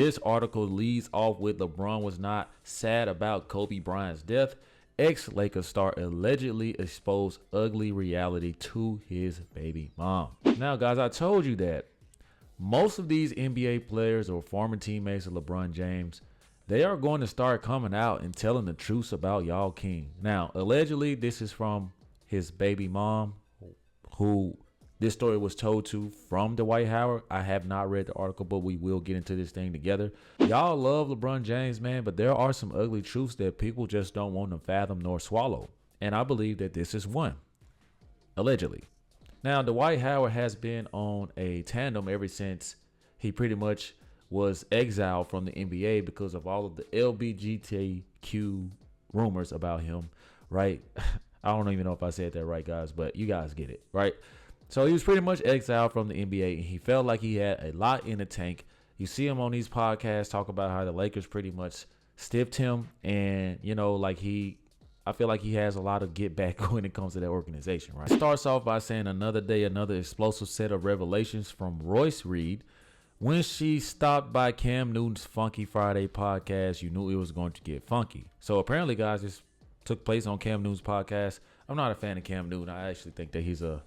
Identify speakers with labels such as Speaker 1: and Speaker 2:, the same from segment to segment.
Speaker 1: This article leads off with LeBron was not sad about Kobe Bryant's death. Ex-Lakers star allegedly exposed ugly reality to his baby mom. Now, guys, I told you that most of these NBA players or former teammates of LeBron James, they are going to start coming out and telling the truth about y'all king. Now, allegedly, this is from his baby mom, who this story was told to from Dwight Howard. I have not read the article, but we will get into this thing together. Y'all love LeBron James, man, but there are some ugly truths that people just don't want to fathom nor swallow. And I believe that this is one, allegedly. Now, Dwight Howard has been on a tandem ever since he pretty much was exiled from the NBA because of all of the LGBTQ rumors about him, right? I don't even know if I said that right, guys, but you guys get it, right? So he was pretty much exiled from the NBA, and he felt like he had a lot in the tank. You see him on these podcasts talk about how the Lakers pretty much stiffed him, and, you know, like I feel like he has a lot of get back when it comes to that organization, right? It starts off by saying another day, another explosive set of revelations from Royce Reed. When she stopped by Cam Newton's Funky Friday podcast, you knew it was going to get funky. So apparently, guys, this took place on Cam Newton's podcast. I'm not a fan of Cam Newton. I actually think that he's a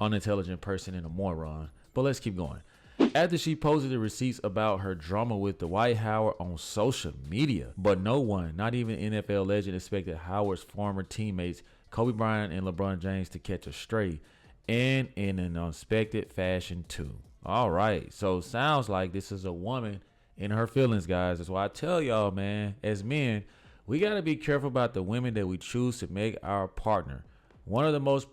Speaker 1: unintelligent person and a moron. But let's keep going. After she posted the receipts about her drama with Dwight Howard on social media, but no one, not even NFL legend, expected Howard's former teammates Kobe Bryant and LeBron James to catch a stray, and in an unexpected fashion too. All right, so sounds like this is a woman in her feelings, guys. That's why I tell y'all, man, as men, we got to be careful about the women that we choose to make our partner. One of the most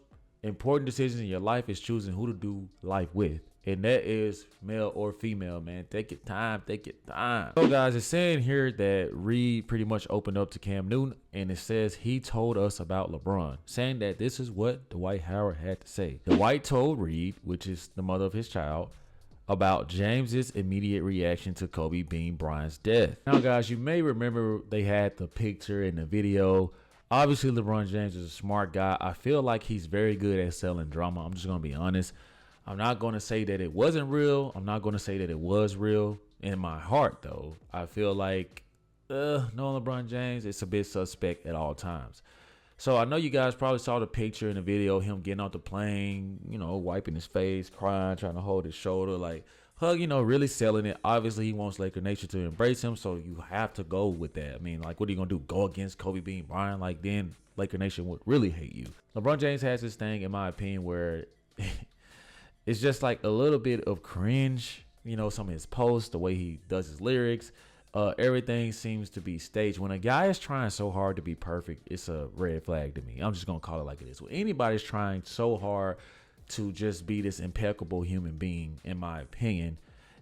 Speaker 1: important decisions in your life is choosing who to do life with, and that is male or female, man. Take your time, take your time. So, guys, it's saying here that Reed pretty much opened up to Cam Newton, and it says he told us about LeBron, saying that this is what Dwight Howard had to say. Dwight told Reed, which is the mother of his child, about James's immediate reaction to Kobe Bean Bryant's death. Now, guys, you may remember they had the picture in the video. Obviously, LeBron James is a smart guy. I feel like he's very good at selling drama. I'm just going to be honest. I'm not going to say that it wasn't real. I'm not going to say that it was real. In my heart, though, I feel like knowing LeBron James, it's a bit suspect at all times. So I know you guys probably saw the picture in the video, him getting off the plane, you know, wiping his face, crying, trying to hold his shoulder, like hug, you know, really selling it. Obviously, he wants Laker Nation to embrace him, so you have to go with that. I mean, like, what are you going to do? Go against Kobe Bean Bryant? Like, then Laker Nation would really hate you. LeBron James has this thing, in my opinion, where it's just like a little bit of cringe, you know, some of his posts, the way he does his lyrics. Everything seems to be staged. When a guy is trying so hard to be perfect, it's a red flag to me. I'm just going to call it like it is. When anybody's trying so hard to just be this impeccable human being, in my opinion,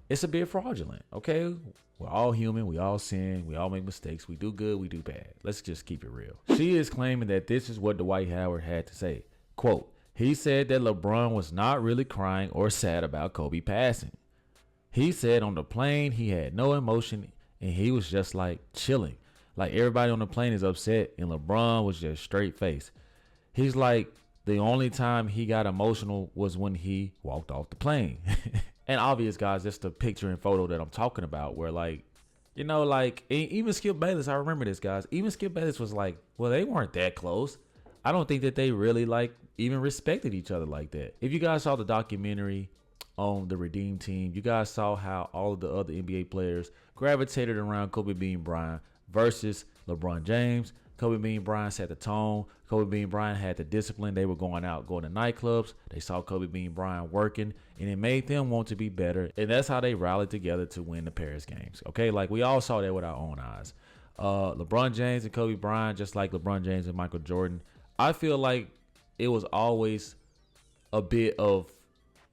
Speaker 1: it's a bit fraudulent, okay? We're all human. We all sin. We all make mistakes. We do good. We do bad. Let's just keep it real. She is claiming that this is what Dwight Howard had to say. Quote, he said that LeBron was not really crying or sad about Kobe passing. He said on the plane he had no emotion and he was just like chilling. Like everybody on the plane is upset and LeBron was just straight face. He's like, the only time he got emotional was when he walked off the plane. And obvious, guys, that's the picture and photo that I'm talking about, where, like, you know, like, even Skip Bayless, I remember this, guys. Even Skip Bayless was like, well, they weren't that close. I don't think that they really, like, even respected each other like that. If you guys saw the documentary on the Redeem Team, you guys saw how all of the other NBA players gravitated around Kobe Bean Bryant versus LeBron James. Kobe Bean Bryant set the tone. Kobe Bean Bryant had the discipline. They were going out, going to nightclubs. They saw Kobe Bean Bryant working, and it made them want to be better. And that's how they rallied together to win the Paris games. Okay, like we all saw that with our own eyes. LeBron James and Kobe Bryant, just like LeBron James and Michael Jordan, I feel like it was always a bit of,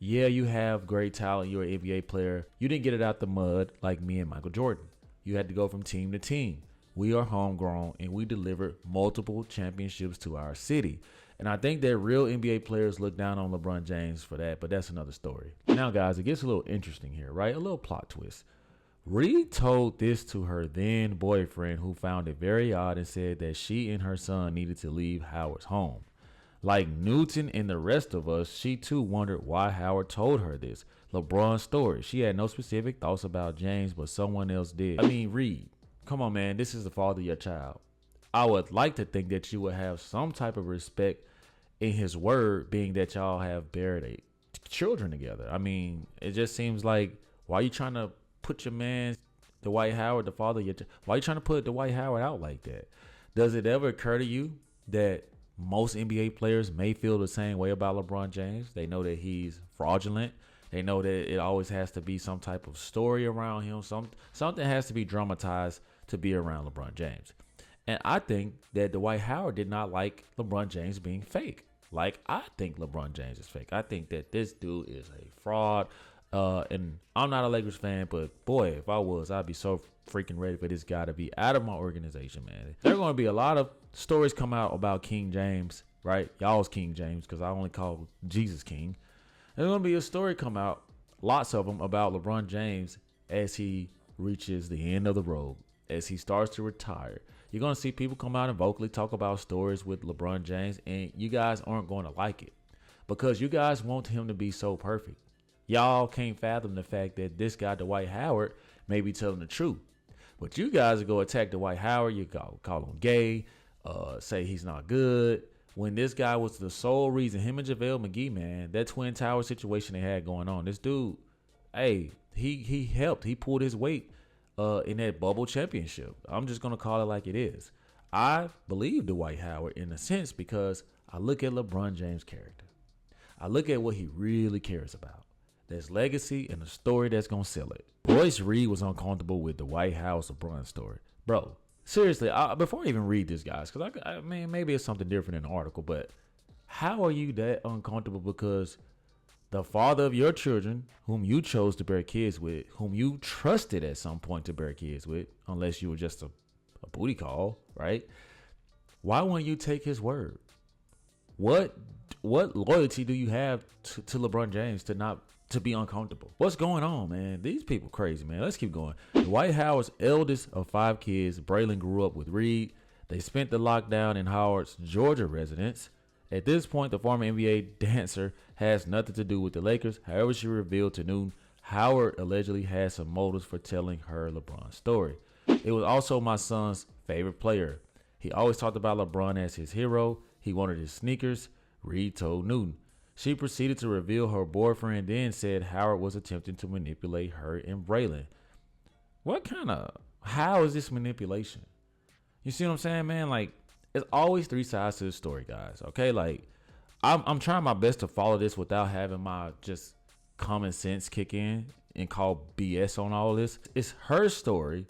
Speaker 1: yeah, you have great talent. You're an NBA player. You didn't get it out the mud like me and Michael Jordan. You had to go from team to team. We are homegrown, and we delivered multiple championships to our city. And I think that real NBA players look down on LeBron James for that, but that's another story. Now, guys, it gets a little interesting here, right? A little plot twist. Reed told this to her then boyfriend, who found it very odd and said that she and her son needed to leave Howard's home. Like Newton and the rest of us, she too wondered why Howard told her this. LeBron's story. She had no specific thoughts about James, but someone else did. I mean, Reed, come on, man. This is the father of your child. I would like to think that you would have some type of respect in his word, being that y'all have buried children together. I mean, it just seems like, why are you trying to put your man, Dwight Howard, the father of your child, why are you trying to put Dwight Howard out like that? Does it ever occur to you that most NBA players may feel the same way about LeBron James? They know that he's fraudulent. They know that it always has to be some type of story around him. Something has to be dramatized to be around LeBron James. And I think that Dwight Howard did not like LeBron James being fake. Like, I think LeBron James is fake. I think that this dude is a fraud. And I'm not a Lakers fan, but boy, if I was, I'd be so freaking ready for this guy to be out of my organization, man. There are going to be a lot of stories come out about King James, right? Y'all's King James, because I only call Jesus King. There's going to be a story come out, lots of them, about LeBron James as he reaches the end of the road, as he starts to retire. You're going to see people come out and vocally talk about stories with LeBron James, and you guys aren't going to like it because you guys want him to be so perfect. Y'all can't fathom the fact that this guy, Dwight Howard, may be telling the truth. But you guys go attack Dwight Howard, you call him gay, say he's not good, when this guy was the sole reason, him and JaVale McGee, man, that Twin Tower situation they had going on. This dude, hey, he helped. He pulled his weight in that bubble championship. I'm just going to call it like it is. I believe Dwight Howard in a sense because I look at LeBron James' character. I look at what he really cares about. There's legacy and a story that's going to sell it. Royce Reed was uncomfortable with the White House LeBron story. Bro, seriously, before I even read this, guys, because I mean, maybe it's something different in the article, but how are you that uncomfortable because the father of your children, whom you chose to bear kids with, whom you trusted at some point to bear kids with, unless you were just a booty call, right? Why wouldn't you take his word? What loyalty do you have to LeBron James to be uncomfortable? What's going on, man? These people crazy, man. Let's keep going. Dwight Howard's eldest of 5 kids, Braylon, grew up with Reed. They spent the lockdown in Howard's Georgia residence. At this point, the former NBA dancer has nothing to do with the Lakers. However, she revealed to Newton Howard allegedly had some motives for telling her LeBron story. It was also my son's favorite player. He always talked about LeBron as his hero. He wanted his sneakers, Reed told Newton. She proceeded to reveal her boyfriend, then said Howard was attempting to manipulate her and Braylon. How is this manipulation? You see what I'm saying, man? Like, it's always 3 sides to the story, guys. Okay, like I'm trying my best to follow this without having my just common sense kick in and call BS on all this. It's her story,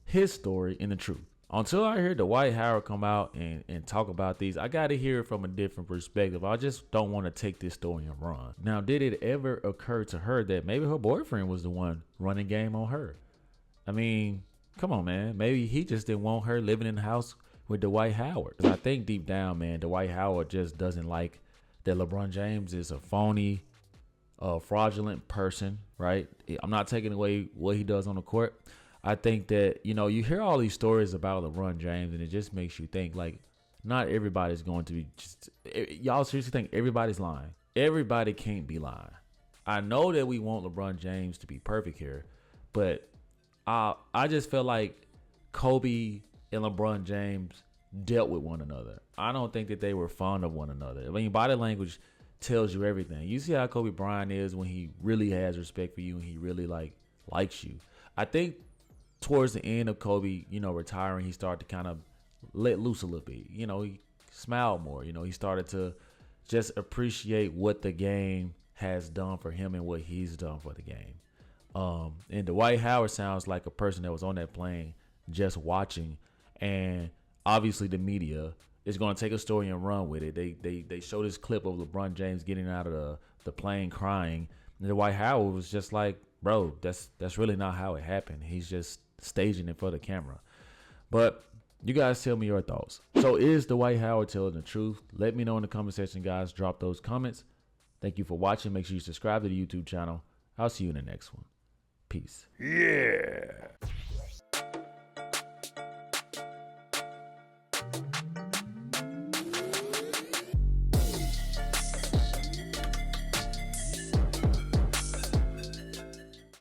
Speaker 1: his story, and the truth. Until I hear Dwight Howard come out and talk about these, I got to hear it from a different perspective. I just don't want to take this story and run. Now, did it ever occur to her that maybe her boyfriend was the one running game on her? I mean, come on, man. Maybe he just didn't want her living in the house with Dwight Howard. I think deep down, man, Dwight Howard just doesn't like that LeBron James is a phony, fraudulent person, right? I'm not taking away what he does on the court. I think that, you hear all these stories about LeBron James and it just makes you think like not everybody's going to be y'all seriously think everybody's lying. Everybody can't be lying. I know that we want LeBron James to be perfect here, but I just feel like Kobe and LeBron James dealt with one another. I don't think that they were fond of one another. I mean, body language tells you everything. You see how Kobe Bryant is when he really has respect for you and he really likes you. I think towards the end of Kobe, retiring, he started to kind of let loose a little bit. He smiled more. He started to just appreciate what the game has done for him and what he's done for the game. And Dwight Howard sounds like a person that was on that plane just watching, and obviously the media is going to take a story and run with it. They show this clip of LeBron James getting out of the plane crying, and Dwight Howard was just like, bro, that's really not how it happened. He's just staging it for the camera. But you guys tell me your thoughts. So is Dwight Howard telling the truth? Let me know in the comment section, guys. Drop those comments. Thank you for watching. Make sure you subscribe to the YouTube channel. I'll see you in the next one. Peace.
Speaker 2: Yeah.